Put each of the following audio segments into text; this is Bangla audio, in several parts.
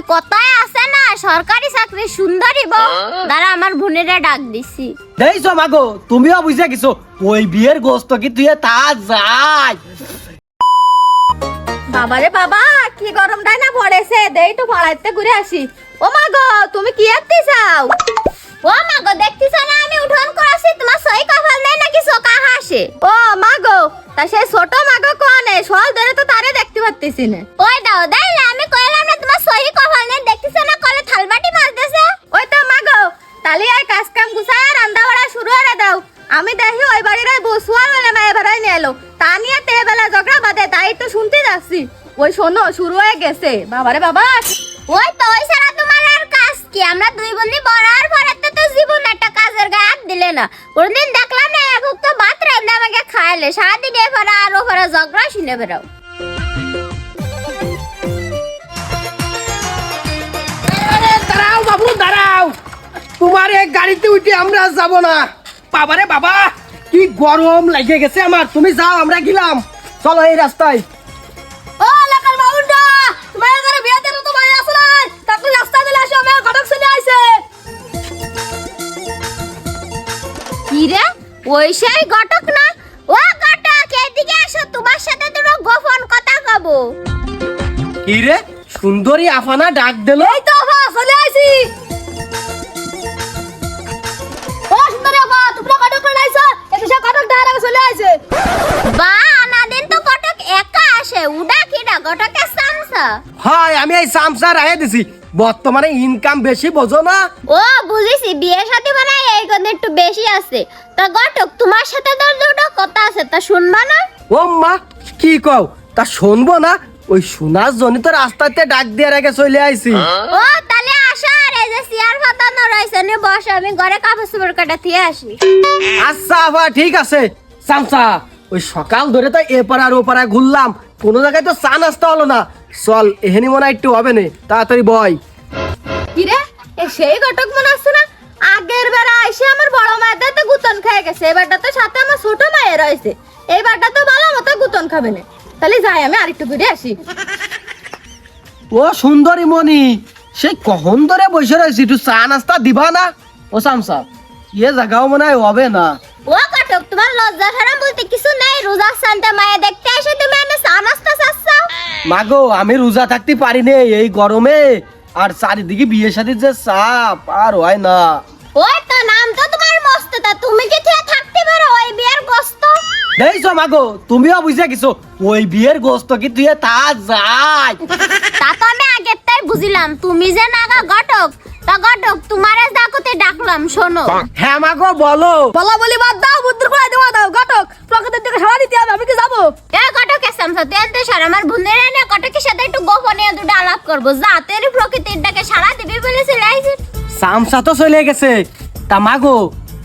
কথায় আছে না সরকারি চাকরি সুন্দরী বউ দাঁড়া আমার বোনেরা ডাক দিছি দেইছো মাগো তুমিও বুঝে গেছো ওই বিয়ের গোস্ত কি তুই তা যায় বাবারে বাবা কি গরমটাই না পড়েছে দেই তো ফাড়াইতে ঘুরে আসি ও মা গো তুমি কি আনতে চাও ও মা গো দেখতিছ না আমি উঠোন করাছি তোমার সই কপাল নেই নাকি সোকা হাসে ও মা গো তা সেই ছোট মা গো কোনে সল ধরে তো তারে দেখতে পাচ্ছিস না ওই দাও দেই না আমি কইলাম না তোমার সই কপাল নেই দেখতিছ না কলে থালবাটি মারতেছে ওই তো মা গো তালি আর কাজ কাম গুছায় রান্না বাড়া শুরু করে দাও আমি দেখি ওই বাড়ির বসুয়ার বলে মায়ে ভাড়াই নিয়ে এলো তা নিয়ে তে বেলা ঝগড়া বাদে তাই তো শুনতে যাচ্ছি ওই শোনো শুরু হয়ে গেছে বাবারে বাবা ওই তো ওই সারা তোমার আর কাজ কি আমরা দুই বন্ধু বড়ার পরে তো জীবন একটা কাজের গায়ে হাত দিলে না কোনদিন দেখলাম না এক তো ভাত রান্না আমাকে খাইলে সারাদিন এফারা আর ওফারা ঝগড়া শুনে বেরাও দাঁড়াও বাবু দাঁড়াও তোমার এই গাড়িতে উঠে আমরা যাব না বাবারে বাবা কি গরম লাগে গেছে আমার তুমি যাও আমরা গেলাম চলো এই রাস্তায় ও লাকাল বাউন্ডা তোমার ঘরে বিয়ে দেব তো ভাই আসলে তাকে রাস্তা দিলে আসো আমি ঘটক শুনে আইছে কি রে ওই সেই ঘটক না ও ঘটক এদিকে আসো তোমার সাথে দুটো গোপন কথা কব কি রে সুন্দরী আফানা ডাক দিল এই তো আফা চলে আইছি ও সুন্দরী আফা তোমরা ঘটক কোন আইছো এতে সব ঘটক দাঁড়া চলে আইছে বা আনাদিন তো ঘটক একা আসে উডা কিডা ঘটকের সামসা হয় আমি এই সামসা রাহে দিছি বর্তমানে ইনকাম বেশি বোঝো না ও বুঝিছি বিয়ে শাদী মানে এই কোন একটু বেশি আছে তা ঘটক তোমার সাথে তো দুটো কথা আছে তা শুনবা না ও মা কি কও তা শুনবো না ওই শোনার জন্য তো রাস্তাতে ডাক দিয়ে রেখে চলে আইছি ও তাহলে আসো আর এই যে চেয়ার পাতানো রয়েছে নে বসো আমি ঘরে কাপড় চোপড় কাটা দিয়ে আসি আচ্ছা আফা ঠিক আছে সামসা ওই সকাল ধরে তো এপার আর ওপারা ঘুরলাম কোনো জায়গায় তো চা নাস্তা হলো না চল এহেনি মনে হয় একটু হবে না তাড়াতাড়ি বয় কি রে এ সেই ঘটক মনে আছে না আগের বার আইসে আমার বড় মায়ের তো গুতন খেয়ে গেছে এবারটা তো সাথে আমার ছোট মায়ের রয়েছে এইবারটা তো ভালো মতো গুতন খাবে না তাহলে যাই আমি আরেকটু ঘুরে আসি ও সুন্দরী মনি সেই কখন ধরে বসে রয়েছি একটু চা নাস্তা দিবা না ও সামসা ইয়ে জায়গাও মনে হয় হবে না ও ঘটক তোমার লজ্জা শরম বলতে কিছু নেই রোজা শান্তা মায়ে দেখতে এসে তুমি এনে চা নাস্তা চাচ্ছো মাগো আমি রোজা থাকতে পারি নে এই গরমে আর চারিদিকে বিয়ে শাদীর যে চাপ আর হয় না ওই তো নাম তো তোমার মস্ত তা তুমি কি ঠিক থাকতে পারো ওই বিয়ের গোস্ত দেইছো মাগো তুমিও বুঝে গেছো ওই বিয়ের গোস্ত কি তুই তা যায় তা তো আমি আগের তাই বুঝিলাম তুমি যে নাগা ঘটক তা ঘটক তোমার ডাকতে ডাকলাম শোনো হ্যাঁ মাগো বলো বলা বলি বাদ দাও বুদ্ধি করে দেওয়া দাও ঘটক প্রকৃতির দিকে সারা দিতে হবে আমি কি যাবো এ ঘটক এসামসা তুই এত সার আমার বোনের এনে ঘটকের সাথে একটু গোপনে দুটো আলাপ করবো যাতে প্রকৃতির ডাকে সারা দিবি বলেছে রাইজ সামসা তো চলে গেছে তা মাগো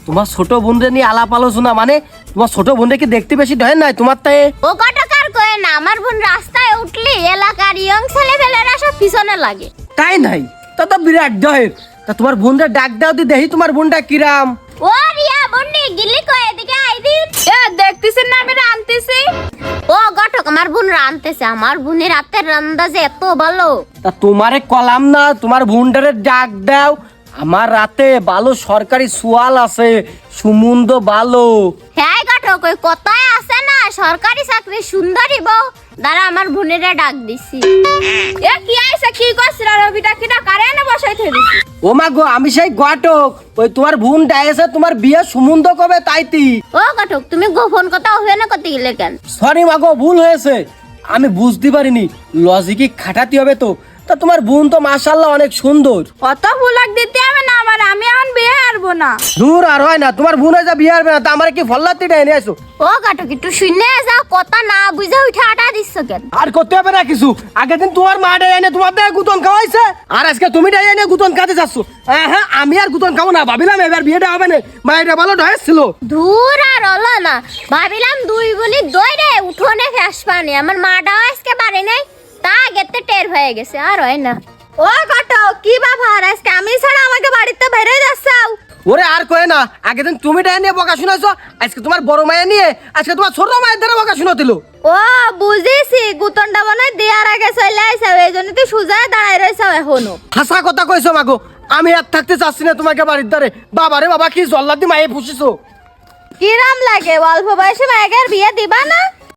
তোমার ছোট বোনদের নিয়ে আলাপ আলোচনা মানে তোমার ছোট বোনদের কি দেখতে বেশি ঢয় নাই তোমার তাই ও ঘটক আর কয়ে না আমার বোন রাস্তায় উঠলি এলাকার ইয়ং ছেলেবেলেরা সব পিছনে লাগে তাই নাই তা তো বিরাট ঢয়ের তা তোমার বোনদের ডাক দাও দি দেখি তোমার বোনটা কিরাম ও রিয়া বন্ডি গিলি কই এদিকে আইদিন এ দেখতেছেন না আমি রানতেছি ও ঘটক আমার বোন রানতেছে আমার বোনের হাতের রান্না যে এত ভালো তা তোমারে কলাম না তোমার বোনটারে ডাক দাও আমার রাতে ভালো সরকারি সোয়াল আছে সুমুন্দ ভালো হ্যাঁ ঘটক ওই কথায় আছে না সরকারি চাকরি সুন্দরী বউ দাঁড়া আমার বোনেরা ডাক দিছি এ কি আইছে কি করছিস রবিটা কিটা কারে না বসাই থইলি ও মা গো আমি সেই ঘটক ওই তোমার বোন ডাইছে তোমার বিয়ে সুমুন্দ কবে তাইতি ও ঘটক তুমি গোপন কথা হবে না কত গেলে কেন সরি মা গো ভুল হয়েছে আমি বুঝতে পারিনি লজিকে খাটাতে হবে তো তা তোমার বোন তো মাশাআল্লাহ অনেক সুন্দর কত ভুলাক দিতে হবে না আমার আমি এখন বিয়ে হারবো না দূর আর হয় না তোমার বোন যা বিয়ে হবে না তা আমার কি ফল্লাতি ডাইনে আসো ও ঘটক একটু শুনে যাও কথা না বুঝে উঠে আটা দিচ্ছ কেন আর করতে হবে না কিছু আগের দিন তোমার মা ডাইনে তোমার দেয় গুতন খাওয়াইছে আর আজকে তুমি ডাইনে গুতন খাতে যাচ্ছ হ্যাঁ আমি আর গুতন খাবো না ভাবিলাম এবার বিয়েটা হবে না মায়েরা ভালো ঢয়েছিল দূর আর হলো না ভাবিলাম দুই বলি দইরে উঠোনে ফ্যাস পানি আমার মাটাও আজকে পারে নাই তা গেতে টের হয়ে গেছে আর হয় না ও ঘটক কি ব্যাপার আজকে আমি ছাড়া আমাকে বাড়িতে বেরিয়ে যাচ্ছাও ওরে আর কয়ে না, আগের দিন তুমি ডাইয়া নিয়ে বকা শুনাইছো, আজকে তোমার বড় মায়া নিয়ে আজকে তোমার ছোট মায়ের দ্বারা বকা শুনাতিল। ও বুঝেছি, গুতনটা মনে হয় দেয়ার আগে চলে আইসা, এই জন্য তুই সুজায় দাঁড়াই রয়েছ এখনো। হাসা কথা কইছো মাগো, আমি আর থাকতে চাচ্ছি না তোমাকে বাড়ির দ্বারে। বাবারে বাবা কি জল্লাদ দি মায়ে ফুসিছো। কিরাম লাগে অল্প বয়সে মায়ের বিয়ে দিবা না?